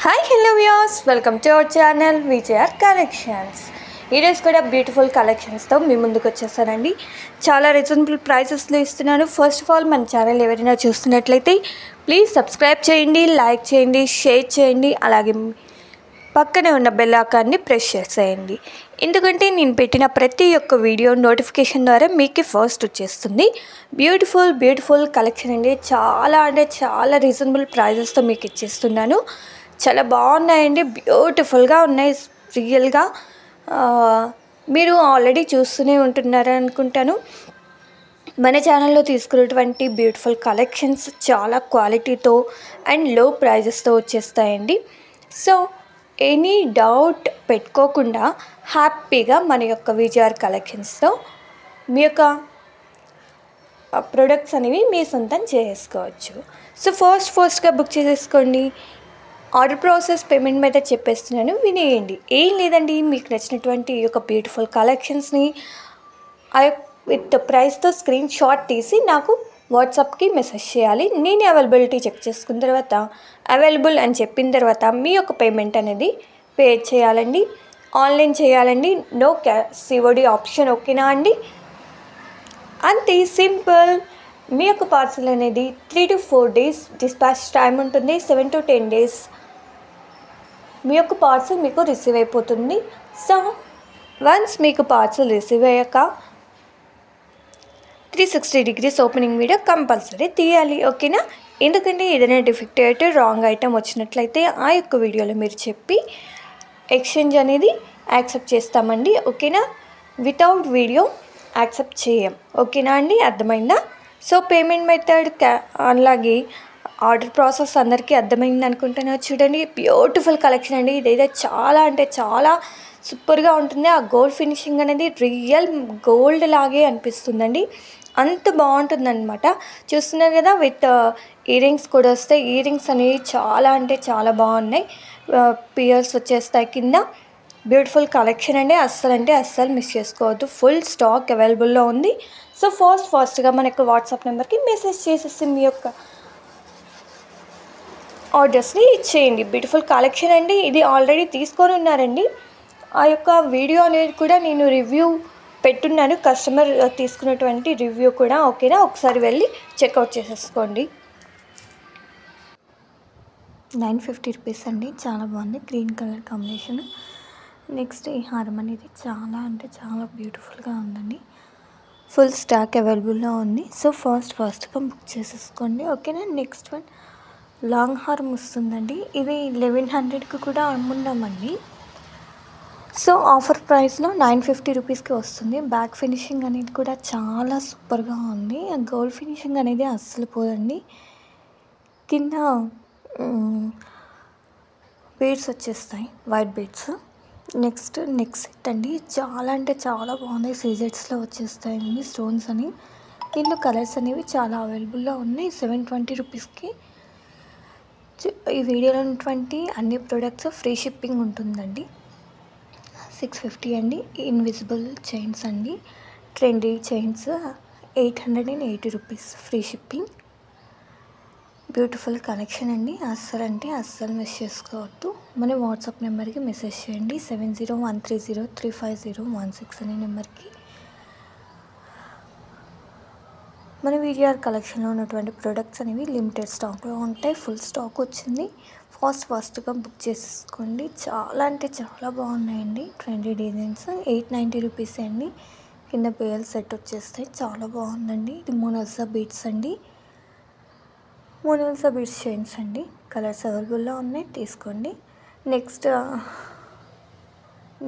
Hi hello viewers, welcome to our channel VJR collections. ఈరోజు కూడా beautiful కలెక్షన్స్తో మీ ముందుకు వచ్చేసానండి. చాలా రీజనబుల్ ప్రైసెస్లో ఇస్తున్నాను. ఫస్ట్ ఆఫ్ ఆల్ మన ఛానల్ ఎవరైనా చూస్తున్నట్లయితే ప్లీజ్ సబ్స్క్రైబ్ చేయండి, లైక్ చేయండి, షేర్ చేయండి, అలాగే పక్కనే ఉన్న బెల్ ఐకాన్ని ప్రెస్ చేసేయండి. ఎందుకంటే నేను పెట్టిన ప్రతి ఒక్క వీడియో నోటిఫికేషన్ ద్వారా మీకు ఫస్ట్ వచ్చేస్తుంది. బ్యూటిఫుల్ కలెక్షన్ అండి. చాలా రీజనబుల్ ప్రైజెస్తో మీకు ఇచ్చేస్తున్నాను. చాలా బాగున్నాయండి, బ్యూటిఫుల్గా ఉన్నాయి. రియల్గా మీరు ఆల్రెడీ చూస్తూనే ఉంటున్నారు అనుకుంటాను. మన ఛానల్లో తీసుకున్నటువంటి బ్యూటిఫుల్ కలెక్షన్స్ చాలా క్వాలిటీతో అండ్ లో ప్రైజెస్తో వచ్చేస్తాయండి. సో ఎనీ డౌట్ పెట్టుకోకుండా హ్యాపీగా మన యొక్క విజేఆర్ కలెక్షన్స్తో మీ యొక్క ప్రొడక్ట్స్ అనేవి మీ సొంతం చేసుకోవచ్చు. సో ఫస్ట్గా బుక్ చేసేసుకోండి. ఆర్డర్ ప్రాసెస్, పేమెంట్ మెథడ్ చెప్పేస్తున్నాను, వినేయండి. ఏం లేదండి, మీకు నచ్చినటువంటి ఈ యొక్క బ్యూటిఫుల్ కలెక్షన్స్ని విత్ ప్రైస్తో స్క్రీన్ షాట్ తీసి నాకు వాట్సాప్కి మెసేజ్ చేయాలి. నేను అవైలబిలిటీ చెక్ చేసుకున్న తర్వాత అవైలబుల్ అని చెప్పిన తర్వాత మీ యొక్క పేమెంట్ అనేది పే చేయాలండి. ఆన్లైన్ చేయాలండి. నో సిఓడి ఆప్షన్, ఓకేనా అండి? అంతే సింపుల్. మీ యొక్క పార్సల్ అనేది 3 to 4 days డిస్పాచ్ టైం ఉంటుంది. 7 to 10 days మీ యొక్క పార్సల్ మీకు రిసీవ్ అయిపోతుంది. సో వన్స్ మీకు పార్సల్ రిసీవ్ అయ్యాక 360 degrees ఓపెనింగ్ వీడియో కంపల్సరీ తీయాలి, ఓకేనా? ఎందుకంటే ఏదైనా డిఫెక్ట్ రాంగ్ ఐటమ్ వచ్చినట్లయితే ఆ యొక్క వీడియోలో మీరు చెప్పి ఎక్స్చేంజ్ అనేది యాక్సెప్ట్ చేస్తామండి, ఓకేనా? వితౌట్ వీడియో యాక్సెప్ట్ చేయం, ఓకేనా అండి? అర్థమైందా? సో పేమెంట్ మెథడ్ అలాగే ఆర్డర్ ప్రాసెస్ అందరికీ అర్థమైంది అనుకుంటున్నా. చూడండి, బ్యూటిఫుల్ కలెక్షన్ అండి. ఇదైతే చాలా సూపర్గా ఉంటుంది. ఆ గోల్డ్ ఫినిషింగ్ అనేది రియల్ గోల్డ్ లాగే అనిపిస్తుందండి. అంత బాగుంటుందన్నమాట. చూస్తున్నారు కదా, విత్ ఇయర్ రింగ్స్ కూడా వస్తాయి. ఇయర్ రింగ్స్ అనేవి చాలా బాగున్నాయి. పియర్స్ వచ్చేస్తాయి కింద. బ్యూటిఫుల్ కలెక్షన్ అండి. అస్సలు మిస్ చేసుకోవద్దు. ఫుల్ స్టాక్ అవైలబుల్లో ఉంది. సో ఫాస్ట్గా మనకు వాట్సాప్ నెంబర్కి మెసేజ్ చేసేసి మీ యొక్క ఆర్డర్స్ని ఇచ్చేయండి. బ్యూటిఫుల్ కలెక్షన్ అండి. ఇది ఆల్రెడీ తీసుకొని ఉన్నారండి. ఆ యొక్క వీడియో అనేది కూడా నేను రివ్యూ పెట్టున్నాను, కస్టమర్ తీసుకున్నటువంటి రివ్యూ కూడా, ఓకేనా? ఒకసారి వెళ్ళి చెక్అవుట్ చేసేసుకోండి. 950 రూపీస్ అండి. చాలా బాగుంది, గ్రీన్ కలర్ కాంబినేషన్. నెక్స్ట్ ఈ హారం అనేది చాలా బ్యూటిఫుల్గా ఉందండి. ఫుల్ స్టాక్ అవైలబుల్లో ఉంది. సో ఫాస్ట్గా బుక్ చేసేసుకోండి, ఓకేనా? నెక్స్ట్ వన్ లాంగ్ హారం వస్తుందండి. ఇది 1100కి కూడా అమ్మున్నామండి. సో ఆఫర్ ప్రైస్లో 950 రూపీస్కి వస్తుంది. బ్యాక్ ఫినిషింగ్ అనేది కూడా చాలా సూపర్గా ఉంది. గోల్డ్ ఫినిషింగ్ అనేది అస్సలు పోదండి. కింద బీడ్స్ వచ్చేస్తాయి, white beads. Next neck set అండి. చాలా బాగున్నాయి. సీజెట్స్లో వచ్చేస్తాయండి స్టోన్స్ అని. దీంట్లో కలర్స్ అనేవి చాలా అవైలబుల్లో ఉన్నాయి. 720 రూపీస్కి ఈ వీడియోలో ఉన్నటువంటి అన్ని ప్రోడక్ట్స్ ఫ్రీ షిప్పింగ్ ఉంటుందండి. 650 అండి. ఇన్విజిబుల్ చైన్స్ అండి, trendy chains, 880 rupees free shipping. Beautiful collection అండి. అస్సలు మిస్ చేసుకోవద్దు. మన వాట్సాప్ నెంబర్కి మెసేజ్ చేయండి. 7013035016 అనే నెంబర్కి. మన విజేఆర్ కలెక్షన్లో ఉన్నటువంటి ప్రొడక్ట్స్ అనేవి లిమిటెడ్ స్టాక్లో ఉంటాయి. ఫుల్ స్టాక్ వచ్చింది. ఫాస్ట్గా బుక్ చేసేసుకోండి. చాలా బాగున్నాయండి. Trendy designs. 890 రూపీస్ అండి. కింద పేయల్ సెట్ వచ్చేస్తాయి. చాలా బాగుందండి. ఇది మోనాలిసా బీడ్స్ అండి. మోనాలిసా బీడ్స్ చైన్స్ అండి. కలర్స్ అవైలబుల్లో ఉన్నాయి, తీసుకోండి. నెక్స్ట్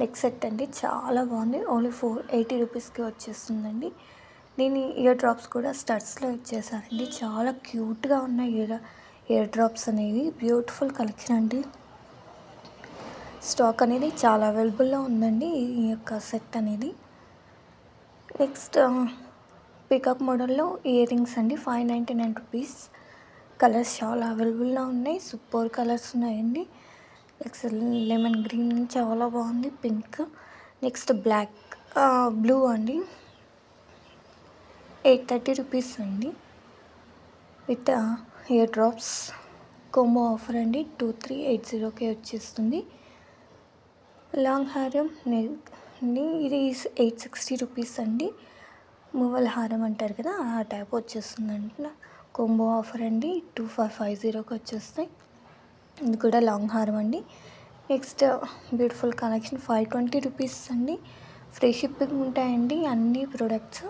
నెక్ సెట్ అండి. చాలా బాగుంది. ఓన్లీ 480 రూపీస్కి వచ్చేస్తుందండి. దీని ఇయర్ డ్రాప్స్ కూడా స్టడ్స్లో ఇచ్చేసారండి. చాలా క్యూట్గా ఉన్నాయి ఇయర్ డ్రాప్స్ అనేవి. బ్యూటిఫుల్ కలెక్షన్ అండి. స్టాక్ అనేది చాలా అవైలబుల్లో ఉందండి ఈ యొక్క సెట్ అనేది. నెక్స్ట్ పికప్ మోడల్లో ఇయర్ రింగ్స్ అండి. 599 రూపీస్. కలర్స్ చాలా అవైలబుల్లో ఉన్నాయి. సూపర్ కలర్స్ ఉన్నాయండి. నెక్స్ట్ లెమన్ గ్రీన్ చాలా బాగుంది. పింక్. నెక్స్ట్ బ్లాక్, బ్లూ అండి. 830 రూపీస్ అండి. With ear drops. Combo offer అండి 2380కే వచ్చేస్తుంది. లాంగ్ హారం అండి, ఇది 860 రూపీస్ అండి. మువ్వల హారం అంటారు కదా, ఆ టైప్ వచ్చేస్తుందండి. కాంబో ఆఫర్ అండి 2550కి వచ్చేస్తాయి. ఇది కూడా లాంగ్ హారం అండి. నెక్స్ట్ బ్యూటిఫుల్ కలెక్షన్ 520 రూపీస్ అండి. ఫ్రీ షిప్పింగ్ ఉంటాయండి అన్ని ప్రోడక్ట్స్.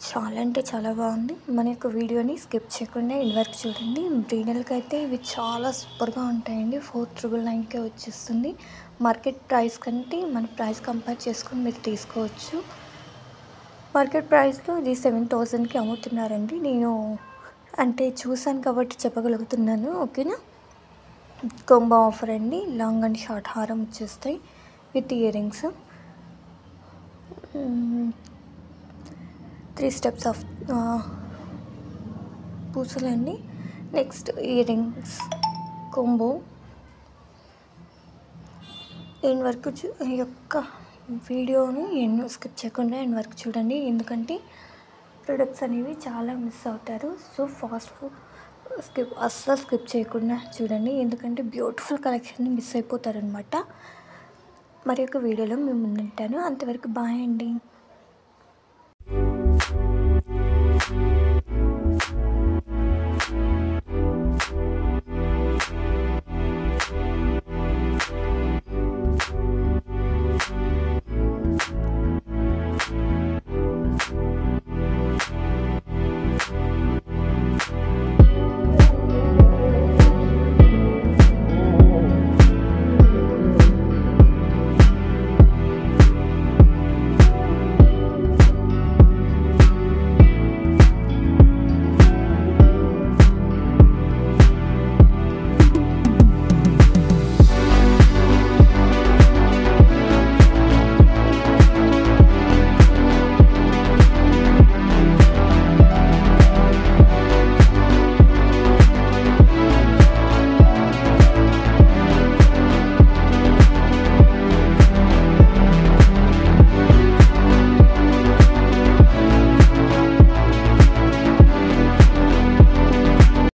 చాలా అంటే చాలా బాగుంది. మన యొక్క వీడియోని స్కిప్ చేయకుండా ఎండ్ వరకు చూడండి. బ్రీడల్కి అయితే ఇవి చాలా సూపర్గా ఉంటాయండి. 4999కే వచ్చేస్తుంది. మార్కెట్ ప్రైస్ కంటే మన ప్రైస్ కంపేర్ చేసుకొని మీరు తీసుకోవచ్చు. మార్కెట్ ప్రైస్లో ఇది 7000కి అమ్ముతున్నారండి. నేను అంటే చూసాను కాబట్టి చెప్పగలుగుతున్నాను, ఓకేనా. కాంబో ఆఫర్ అండి. లాంగ్ అండ్ షార్ట్ హారం వచ్చేస్తాయి with ear rings. 3 steps of పూసలండి. Next ear rings combo. End వరకు ఈ యొక్క వీడియోని స్కిప్ చేయకుండా ఎండ్ వరకు చూడండి, ఎందుకంటే ప్రొడక్ట్స్ అనేవి చాలా మిస్ అవుతారు. సో అస్సలు స్కిప్ చేయకుండా చూడండి, ఎందుకంటే బ్యూటిఫుల్ కలెక్షన్ని మిస్ అయిపోతారనమాట. మరి యొక్క వీడియోలో మేము ముందుంటాను. అంతవరకు బాయ్ అండి.